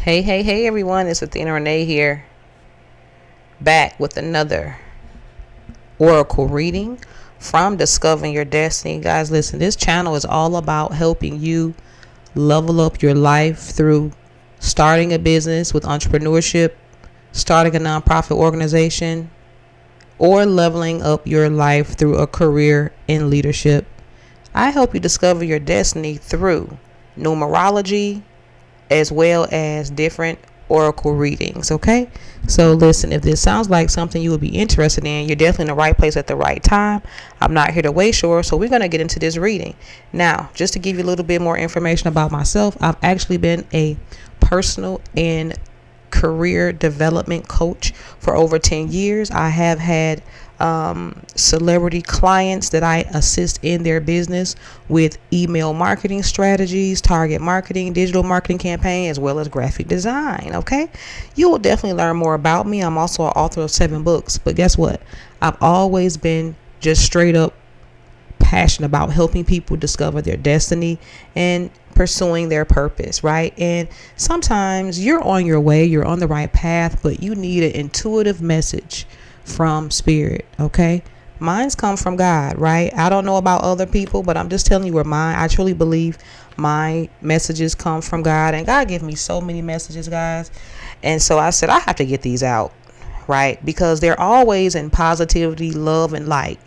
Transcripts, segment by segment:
Hey everyone, it's Athena Renee here, back with another oracle reading from Discovering Your Destiny. Guys, listen, this channel is all about helping you level up your life through starting a business with entrepreneurship, starting a nonprofit organization, or leveling up your life through a career in leadership. I help you discover your destiny through numerology, as well as different oracle readings. Okay, so listen, if this sounds like something you would be interested in, you're definitely in the right place at the right time. I'm not here to waste yours, so we're going to get into this reading now. Just to give you a little bit more information about myself, I've actually been a personal and career development coach for over 10 years. I have had celebrity clients that I assist in their business with email marketing strategies, target marketing, digital marketing campaign, as well as graphic design. Okay, you will definitely learn more about me. I'm also an author of 7 books, but guess what? I've always been just straight up passionate about helping people discover their destiny and pursuing their purpose, right? And sometimes you're on your way, you're on the right path, but you need an intuitive message from spirit. Okay, mine's come from God, right? I don't know about other people, but I'm just telling you where mine, I truly believe my messages come from God, and God gave me so many messages, guys. And so I said I have to get these out, right? Because they're always in positivity, love, and light,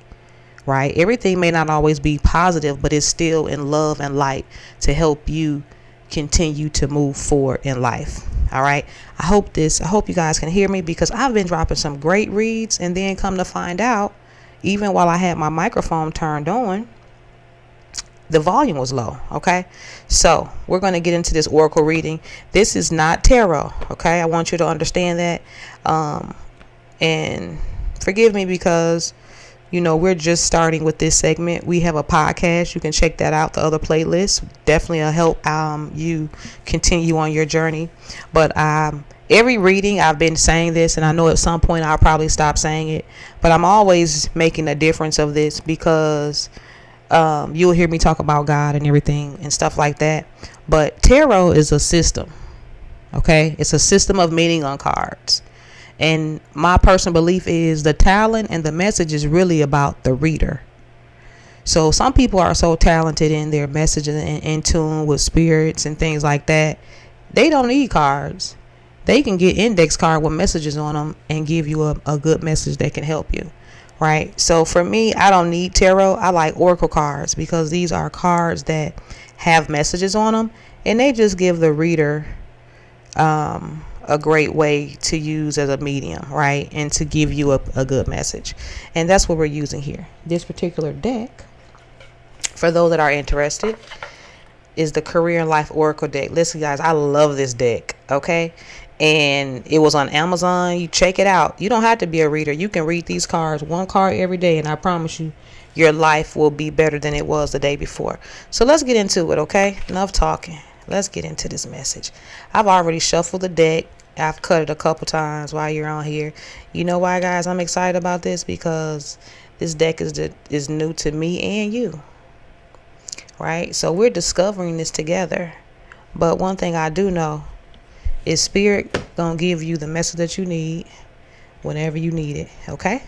right? Everything may not always be positive, but it's still in love and light to help you continue to move forward in life. All right, I hope you guys can hear me, because I've been dropping some great reads, and then come to find out, even while I had my microphone turned on, the volume was low. Okay, so we're going to get into this oracle reading. This is not tarot. Okay, I want you to understand that, and forgive me, because we're just starting with this segment. We have a podcast. You can check that out. The other playlists definitely will help you continue on your journey. But every reading, I've been saying this, and I know at some point I'll probably stop saying it, but I'm always making a difference of this, because you'll hear me talk about God and everything and stuff like that. But tarot is a system. Okay, it's a system of meaning on cards. And my personal belief is the talent and the message is really about the reader. So some people are so talented in their messages and in tune with spirits and things like that, they don't need cards. They can get index card with messages on them and give you a good message that can help you, right? So for me, I don't need tarot. I like oracle cards, because these are cards that have messages on them, and they just give the reader a great way to use as a medium, right? And to give you a good message. And that's what we're using here. This particular deck, for those that are interested, is the Career and Life Oracle deck. Listen, guys, I love this deck. Okay, and it was on Amazon. You check it out. You don't have to be a reader. You can read these cards, one card every day, and I promise you, your life will be better than it was the day before. So let's get into it. Okay, enough talking. Let's get into this message. I've already shuffled the deck. I've cut it a couple times while you're on here. You know why, guys? I'm excited about this, because this deck is new to me and you, right? So we're discovering this together. But one thing I do know is spirit gonna give you the message that you need whenever you need it. Okay,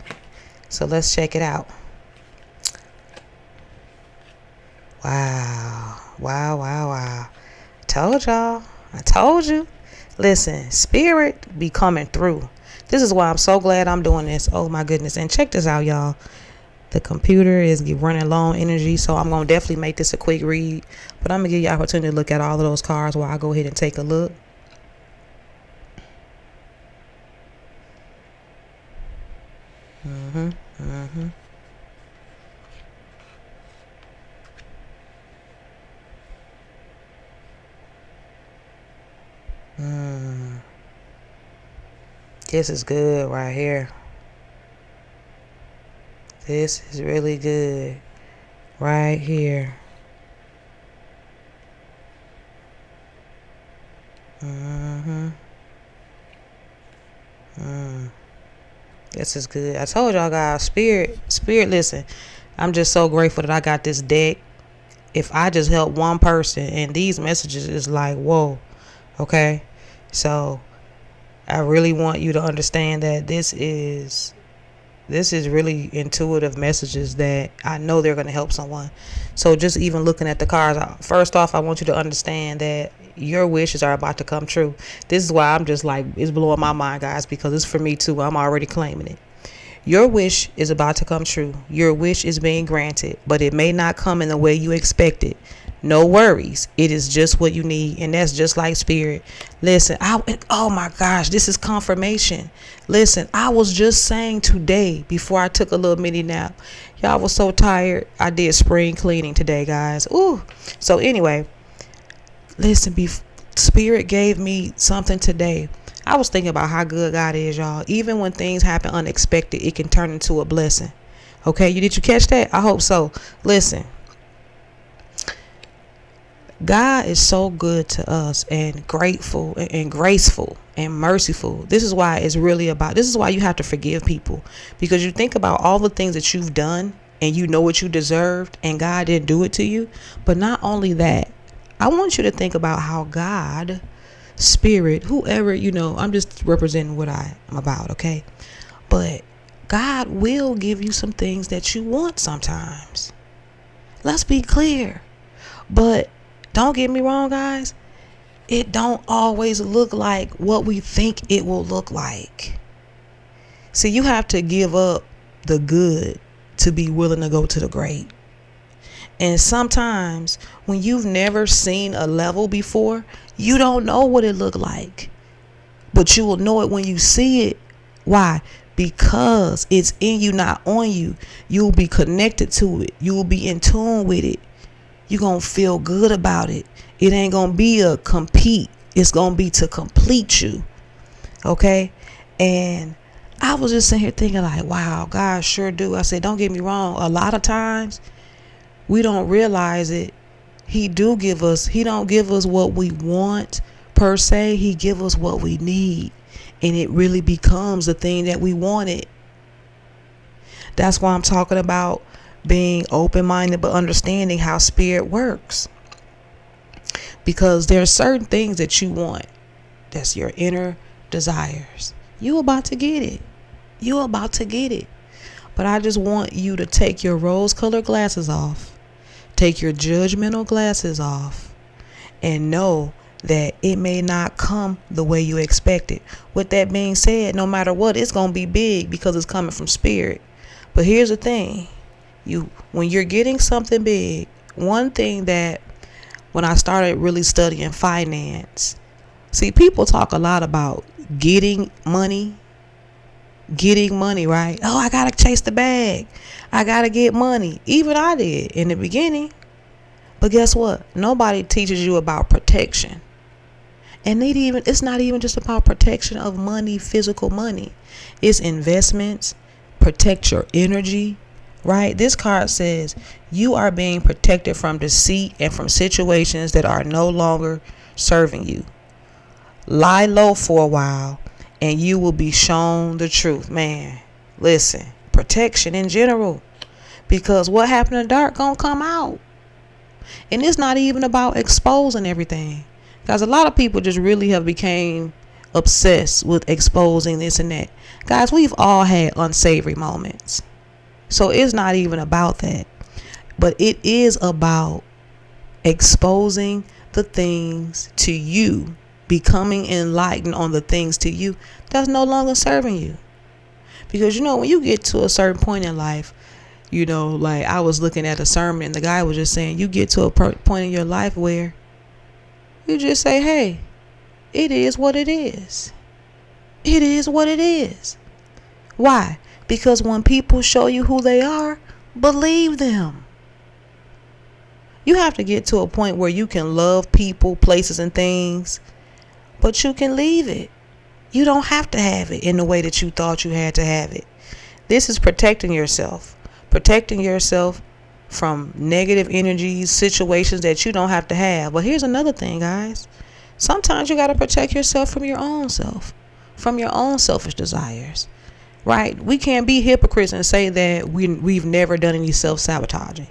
so let's check it out. Wow. Told y'all. I told you. Listen, spirit be coming through. This is why I'm so glad I'm doing this. Oh my goodness. And check this out, y'all. The computer is running low on energy, so I'm going to definitely make this a quick read. But I'm going to give you an opportunity to look at all of those cards while I go ahead and take a look. This is good right here. This is really good right here. This is good. I told y'all, guys, spirit, listen, I'm just so grateful that I got this deck. If I just help one person, and these messages is like, whoa. Okay, So I really want you to understand that this is really intuitive messages that I know they're going to help someone. So just even looking at the cards, first off, I want you to understand that your wishes are about to come true. This is why I'm just like, it's blowing my mind, guys, because it's for me too. I'm already claiming it. Your wish is about to come true. Your wish is being granted, but it may not come in the way you expected. No worries. It is just what you need. And that's just like spirit. Listen, oh my gosh, this is confirmation. Listen, I was just saying today before I took a little mini nap. Y'all was so tired. I did spring cleaning today, guys. Ooh. So anyway, listen, spirit gave me something today. I was thinking about how good God is, y'all. Even when things happen unexpected, it can turn into a blessing. Okay, did you catch that? I hope so. Listen, God is so good to us and grateful and graceful and merciful. This is why it's really about, this is why you have to forgive people, because you think about all the things that you've done and you know what you deserved and God didn't do it to you. But not only that, I want you to think about how God, spirit, whoever, I'm just representing what I'm about, okay? But God will give you some things that you want sometimes. Let's be clear. But don't get me wrong, guys. It don't always look like what we think it will look like. See, you have to give up the good to be willing to go to the great. And sometimes when you've never seen a level before, you don't know what it looked like. But you will know it when you see it. Why? Because it's in you, not on you. You'll be connected to it. You will be in tune with it. You're going to feel good about it. It ain't going to be a compete. It's going to be to complete you. Okay? And I was just sitting here thinking like, wow, God sure do. I said, don't get me wrong. A lot of times we don't realize it. He don't give us what we want per se. He give us what we need. And it really becomes the thing that we wanted. That's why I'm talking about being open-minded but understanding how spirit works, because there are certain things that you want, that's your inner desires. You about to get it. But I just want you to take your rose-colored glasses off, take your judgmental glasses off, and know that it may not come the way you expected. With that being said, no matter what, it's going to be big because it's coming from spirit. But here's the thing. When you're getting something big, one thing that when I started really studying finance, see, people talk a lot about getting money, right? Oh, I gotta chase the bag, I gotta get money. Even I did in the beginning. But guess what? Nobody teaches you about protection. And it's not even just about protection of money, physical money. It's investments. Protect your energy. Right? This card says you are being protected from deceit and from situations that are no longer serving you. Lie low for a while and you will be shown the truth. Man, listen, protection in general, because what happened in the dark gonna come out. And it's not even about exposing everything, because a lot of people just really have became obsessed with exposing this and that. Guys, we've all had unsavory moments. So it's not even about that. But it is about exposing the things to you, becoming enlightened on the things to you that's no longer serving you. Because, when you get to a certain point in life, like I was looking at a sermon and the guy was just saying, you get to a point in your life where you just say, hey, it is what it is. It is what it is. Why? Because when people show you who they are, believe them. You have to get to a point where you can love people, places, and things, but you can leave it. You don't have to have it in the way that you thought you had to have it. This is protecting yourself. Protecting yourself from negative energies, situations that you don't have to have. But here's another thing, guys. Sometimes you got to protect yourself from your own self, from your own selfish desires. Right? We can't be hypocrites and say that we've never done any self-sabotaging,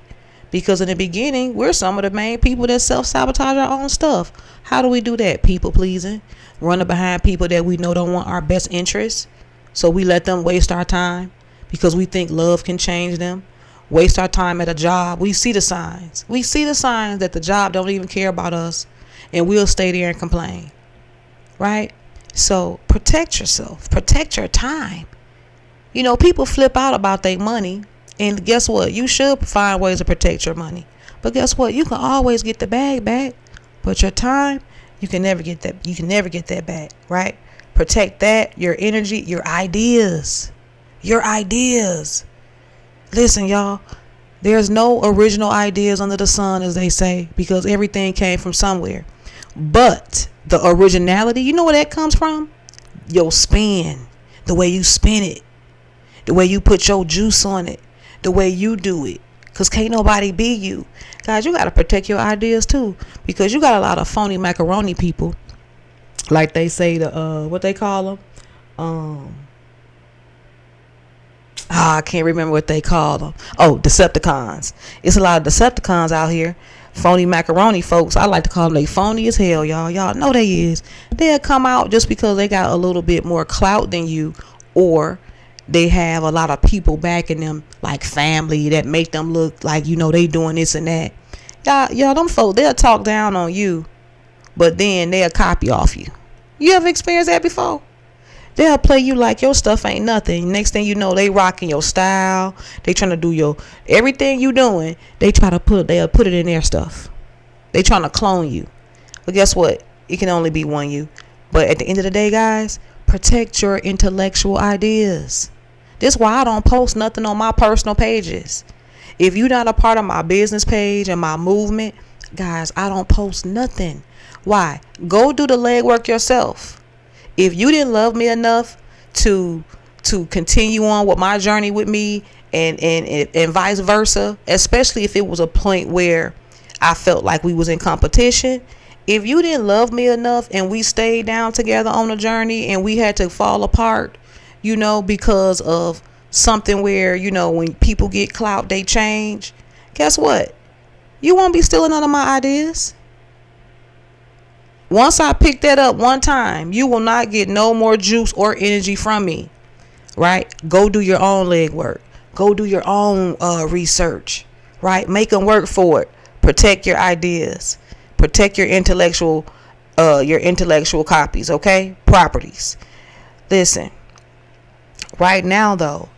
Because in the beginning, we're some of the main people that self-sabotage our own stuff. How do we do that? People pleasing, running behind people that we know don't want our best interests. So we let them waste our time because we think love can change them. Waste our time at a job. We see the signs. We see the signs that the job don't even care about us, and we'll stay there and complain. Right? So protect yourself. Protect your time. You know, people flip out about their money, and guess what? You should find ways to protect your money. But guess what? You can always get the bag back, but your time, you can never get that. You can never get that back, right? Protect that, your energy, your ideas. Your ideas. Listen, y'all, there's no original ideas under the sun, as they say, because everything came from somewhere. But the originality, you know where that comes from? Your spin, the way you spin it, the way you put your juice on it, the way you do it. Because can't nobody be you. Guys, you got to protect your ideas too, because you got a lot of phony macaroni people, like they say, what they call them? I can't remember what they call them. Oh, Decepticons. It's a lot of Decepticons out here. Phony macaroni folks. I like to call them, they phony as hell, y'all. Y'all know they is. They'll come out just because they got a little bit more clout than you, or they have a lot of people backing them, like family, that make them look like, you know, they doing this and that. Y'all, them folks, they'll talk down on you, but then they'll copy off you. You ever experienced that before? They'll play you like your stuff ain't nothing. Next thing you know, they rocking your style. They trying to do your everything you doing. They'll put it in their stuff. They trying to clone you. But guess what? It can only be one you. But at the end of the day, guys, protect your intellectual ideas. This is why I don't post nothing on my personal pages. If you're not a part of my business page and my movement, guys, I don't post nothing. Why? Go do the legwork yourself. If you didn't love me enough to continue on with my journey with me, and vice versa, especially if it was a point where I felt like we was in competition, if you didn't love me enough and we stayed down together on a journey and we had to fall apart, you know, because of something where, you know, when people get clout, they change, guess what? You won't be stealing none of my ideas. Once I pick that up one time, you will not get no more juice or energy from me, right? Go do your own legwork. Go do your own research, right? Make them work for it. Protect your ideas. Protect your intellectual copies, okay? Properties. Listen, right now though,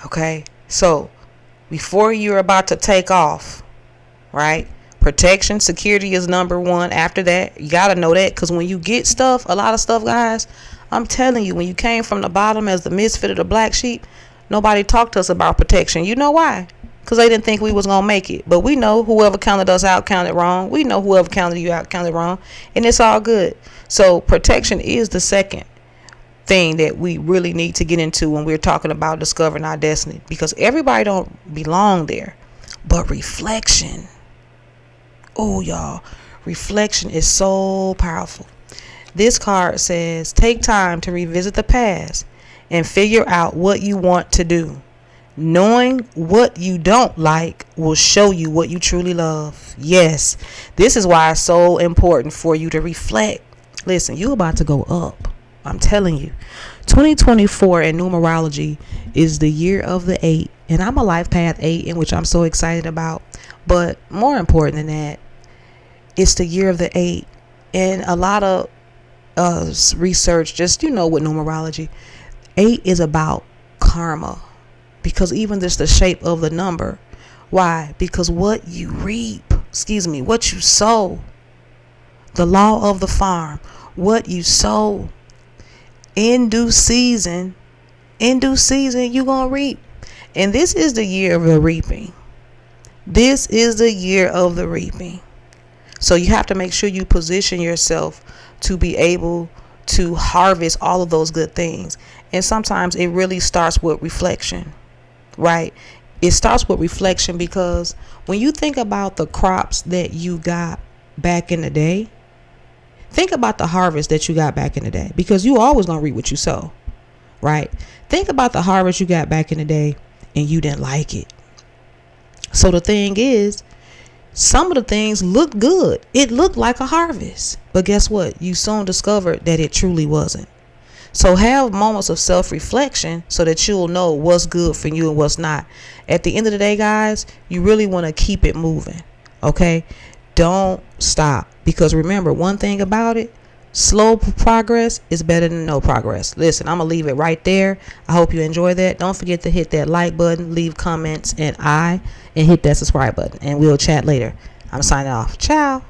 okay? So before you're about to take off, right? Protection, security is number one. After that, you got to know that, because when you get stuff, a lot of stuff, guys, I'm telling you, when you came from the bottom as the misfit of the black sheep, nobody talked to us about protection. You know why? Because they didn't think we was going to make it. But we know whoever counted us out counted wrong. We know whoever counted you out counted wrong. And it's all good. So protection is the second thing that we really need to get into when we're talking about discovering our destiny, because everybody don't belong there. But reflection. Oh, y'all, reflection is so powerful. This card says, take time to revisit the past and figure out what you want to do. Knowing what you don't like will show you what you truly love. Yes, this is why it's so important for you to reflect. Listen, you're about to go up. I'm telling you. 2024 in numerology is the year of the 8. And I'm a life path 8, in which I'm so excited about. But more important than that, it's the year of the 8. And a lot of research, just, you know, with numerology, 8 is about karma. Because even just the shape of the number. Why? Because what you reap, what you sow. The law of the farm. What you sow. In due season, you're going to reap. And this is the year of the reaping. This is the year of the reaping. So you have to make sure you position yourself to be able to harvest all of those good things. And sometimes it really starts with reflection, right? It starts with reflection, because when you think about the crops that you got back in the day, think about the harvest that you got back in the day, because you always going to reap what you sow, right? Think about the harvest you got back in the day and you didn't like it. So the thing is, some of the things looked good. It looked like a harvest. But guess what? You soon discovered that it truly wasn't. So have moments of self-reflection so that you'll know what's good for you and what's not. At the end of the day, guys, you really want to keep it moving. Okay? Don't stop. Because remember, one thing about it, slow progress is better than no progress. Listen, I'm going to leave it right there. I hope you enjoy that. Don't forget to hit that like button, leave comments, and hit that subscribe button. And we'll chat later. I'm signing off. Ciao.